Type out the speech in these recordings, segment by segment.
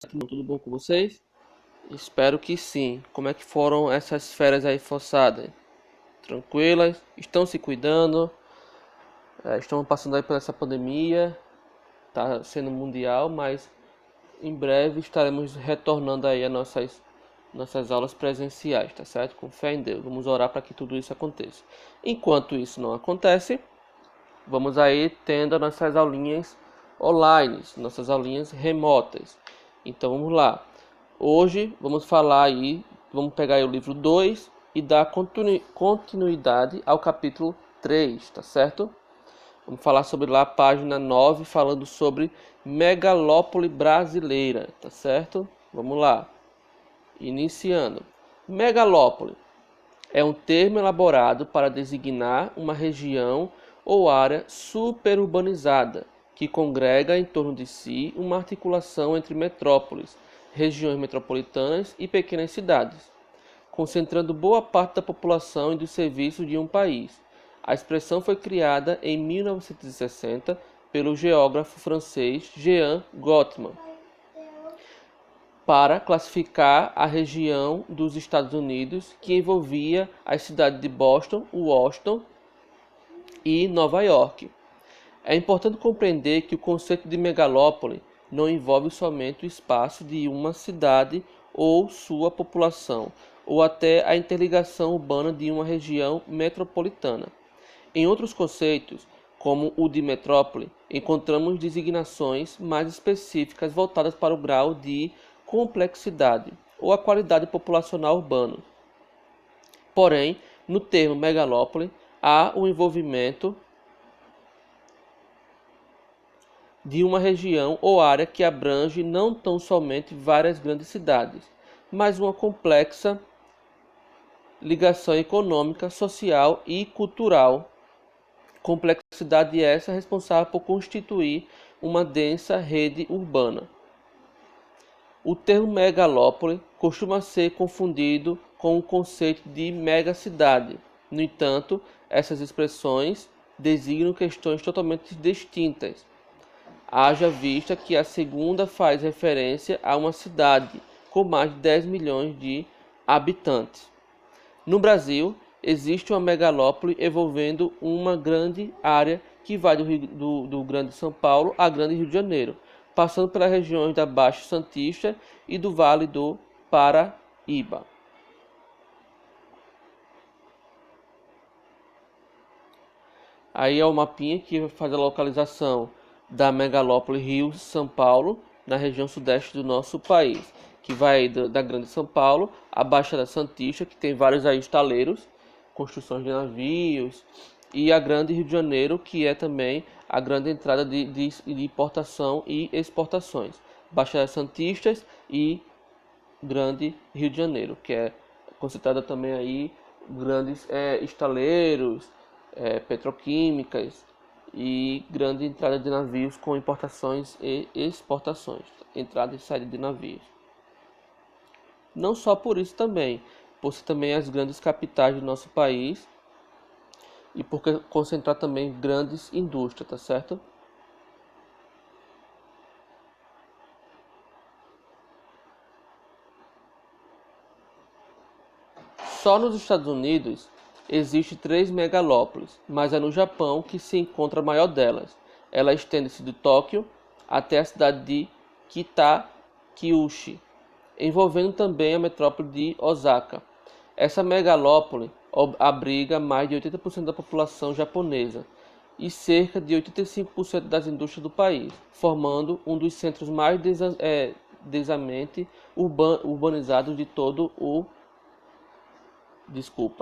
Tudo bom com vocês? Espero que sim. Como é que foram essas férias aí forçadas? Tranquilas? Estão se cuidando? Estão passando aí por essa pandemia? Tá sendo mundial, mas em breve estaremos retornando aí a nossas aulas presenciais, tá certo? Com fé em Deus. Vamos orar para que tudo isso aconteça. Enquanto isso não acontece, vamos aí tendo as nossas aulinhas online, nossas aulinhas remotas. Então vamos lá. Hoje vamos falar aí, vamos pegar aí o livro 2 e dar continuidade ao capítulo 3, tá certo? Vamos falar sobre lá a página 9, falando sobre megalópole brasileira, tá certo? Vamos lá. Iniciando. Megalópole é um termo elaborado para designar uma região ou área superurbanizada que congrega em torno de si uma articulação entre metrópoles, regiões metropolitanas e pequenas cidades, concentrando boa parte da população e dos serviços de um país. A expressão foi criada em 1960 pelo geógrafo francês Jean Gottman para classificar a região dos Estados Unidos que envolvia as cidades de Boston, Washington e Nova York. É importante compreender que o conceito de megalópole não envolve somente o espaço de uma cidade ou sua população, ou até a interligação urbana de uma região metropolitana. Em outros conceitos, como o de metrópole, encontramos designações mais específicas voltadas para o grau de complexidade ou a qualidade populacional urbana. Porém, no termo megalópole, há o envolvimento de uma região ou área que abrange não tão somente várias grandes cidades, mas uma complexa ligação econômica, social e cultural. Complexidade essa responsável por constituir uma densa rede urbana. O termo megalópole costuma ser confundido com o conceito de megacidade. No entanto, essas expressões designam questões totalmente distintas. Haja vista que a segunda faz referência a uma cidade com mais de 10 milhões de habitantes. No Brasil, existe uma megalópole envolvendo uma grande área que vai do Grande São Paulo a Grande Rio de Janeiro, passando pelas regiões da Baixa Santista e do Vale do Paraíba. Aí é o mapinha que faz a localização da megalópole Rio-São Paulo, na região sudeste do nosso país, que vai da Grande São Paulo à Baixada Santista, que tem vários aí estaleiros, construções de navios, e a Grande Rio de Janeiro, que é também a grande entrada de importação e exportações. Baixada Santistas e Grande Rio de Janeiro, que é considerada também aí grandes estaleiros, petroquímicas e grande entrada de navios com importações e exportações, entrada e saída de navios. Não só por isso também, por ser também as grandes capitais do nosso país e por concentrar também grandes indústrias, tá certo? Só nos Estados Unidos existe 3 megalópolis, mas é no Japão que se encontra a maior delas. Ela estende-se de Tóquio até a cidade de Kitakyushu, envolvendo também a metrópole de Osaka. Essa megalópole abriga mais de 80% da população japonesa e cerca de 85% das indústrias do país, formando um dos centros mais densamente urbanizados de todo o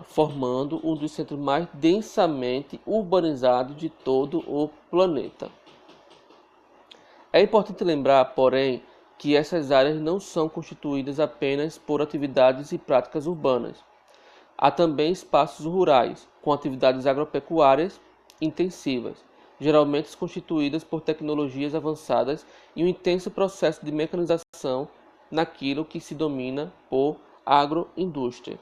formando um dos centros mais densamente urbanizados de todo o planeta. É importante lembrar, porém, que essas áreas não são constituídas apenas por atividades e práticas urbanas. Há também espaços rurais, com atividades agropecuárias intensivas, geralmente constituídas por tecnologias avançadas e um intenso processo de mecanização naquilo que se domina por agroindústria.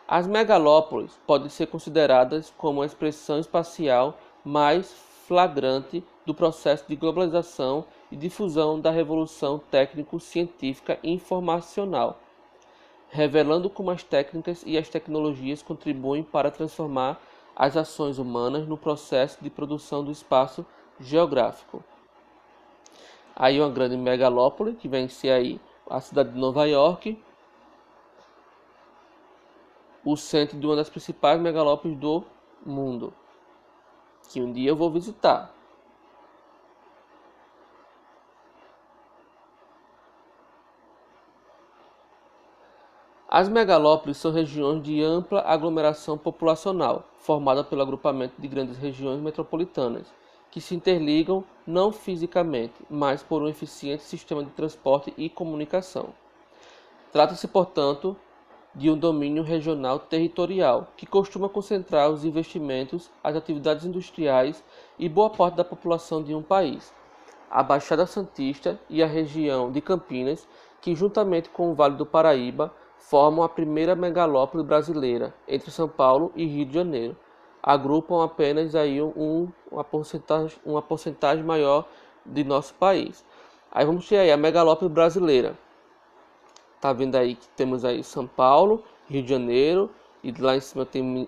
As megalópolis podem ser consideradas como a expressão espacial mais flagrante do processo de globalização e difusão da revolução técnico-científica e informacional, revelando como as técnicas e as tecnologias contribuem para transformar as ações humanas no processo de produção do espaço geográfico. Aí uma grande megalópole, que vem ser aí a cidade de Nova York, o centro de uma das principais megalópoles do mundo, que um dia eu vou visitar. As megalópoles são regiões de ampla aglomeração populacional, formada pelo agrupamento de grandes regiões metropolitanas, que se interligam não fisicamente, mas por um eficiente sistema de transporte e comunicação. Trata-se, portanto, de um domínio regional territorial, que costuma concentrar os investimentos, as atividades industriais e boa parte da população de um país. A Baixada Santista e a região de Campinas, que juntamente com o Vale do Paraíba, formam a primeira megalópole brasileira, entre São Paulo e Rio de Janeiro. Agrupam apenas aí uma porcentagem maior de nosso país. Aí vamos ter aí a megalópole brasileira. Tá vendo aí que temos aí São Paulo, Rio de Janeiro e lá em cima tem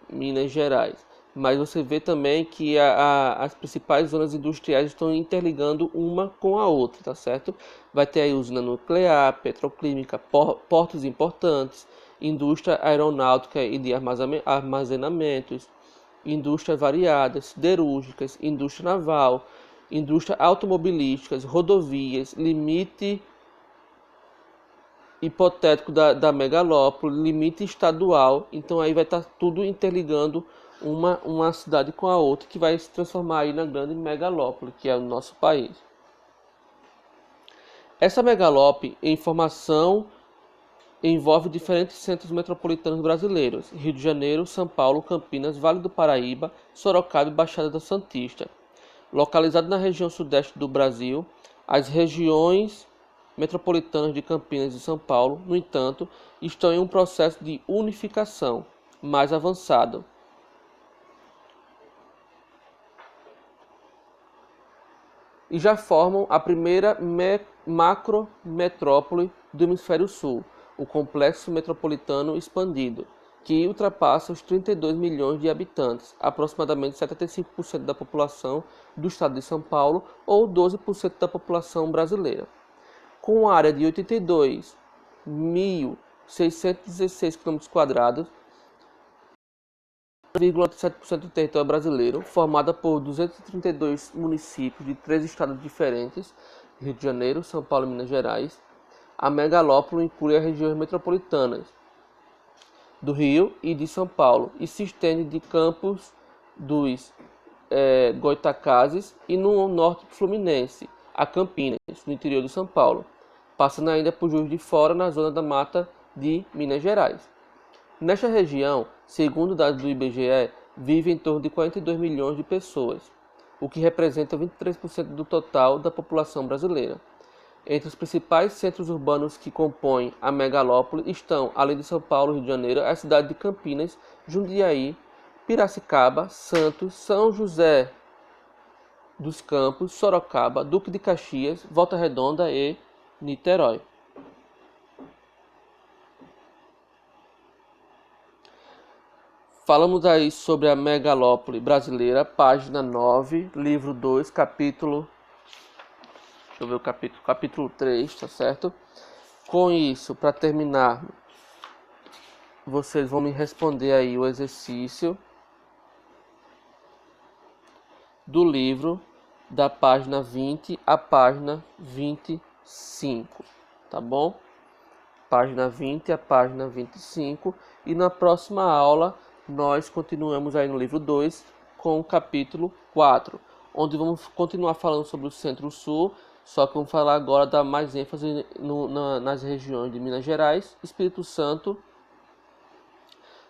Minas Gerais. Mas você vê também que as principais zonas industriais estão interligando uma com a outra, tá certo? Vai ter aí usina nuclear, petroquímica, portos importantes, indústria aeronáutica e de armazenamentos, indústrias variadas, siderúrgicas, indústria naval, indústria automobilísticas, rodovias, limite hipotético da megalópole, limite estadual. Então aí vai estar tudo interligando uma cidade com a outra, que vai se transformar aí na grande megalópole, que é o nosso país. Essa megalópole em formação envolve diferentes centros metropolitanos brasileiros: Rio de Janeiro, São Paulo, Campinas, Vale do Paraíba, Sorocaba e Baixada da Santista. Localizado na região sudeste do Brasil, as regiões metropolitanas de Campinas e São Paulo, no entanto, estão em um processo de unificação mais avançado. E já formam a primeira macrometrópole do Hemisfério Sul, o Complexo Metropolitano Expandido, que ultrapassa os 32 milhões de habitantes, aproximadamente 75% da população do estado de São Paulo ou 12% da população brasileira. Com área de 82.616 km², 0,7% do território brasileiro, formada por 232 municípios de 3 estados diferentes, Rio de Janeiro, São Paulo e Minas Gerais. A megalópole inclui as regiões metropolitanas do Rio e de São Paulo e se estende de Campos dos Goytacazes e no norte fluminense a Campinas, no interior de São Paulo, passando ainda por Juiz de Fora, na zona da Mata de Minas Gerais. Nesta região, segundo dados do IBGE, vivem em torno de 42 milhões de pessoas, o que representa 23% do total da população brasileira. Entre os principais centros urbanos que compõem a megalópole estão, além de São Paulo e Rio de Janeiro, as cidades de Campinas, Jundiaí, Piracicaba, Santos, São José dos Campos, Sorocaba, Duque de Caxias, Volta Redonda e Niterói. Falamos aí sobre a megalópole brasileira, página 9, livro 2, capítulo... Deixa eu ver o capítulo 3, tá certo? Com isso, para terminar, vocês vão me responder aí o exercício do livro da página 20 à página 25, tá bom? Página 20 à página 25. E na próxima aula nós continuamos aí no livro 2 com o capítulo 4, onde vamos continuar falando sobre o Centro-Sul, só que vamos falar agora, dar mais ênfase nas regiões de Minas Gerais, Espírito Santo,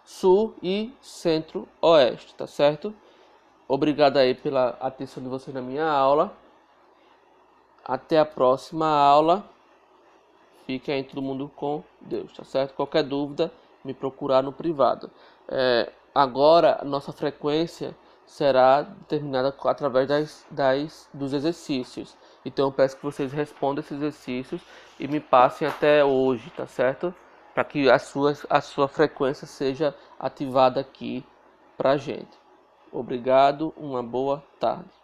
Sul e Centro-Oeste, tá certo? Obrigado aí pela atenção de vocês na minha aula. Até a próxima aula. Fique aí todo mundo com Deus, tá certo? Qualquer dúvida, me procurar no privado. Agora, a nossa frequência será determinada através dos exercícios. Então eu peço que vocês respondam esses exercícios e me passem até hoje, tá certo? Para que a sua frequência seja ativada aqui pra gente. Obrigado, uma boa tarde.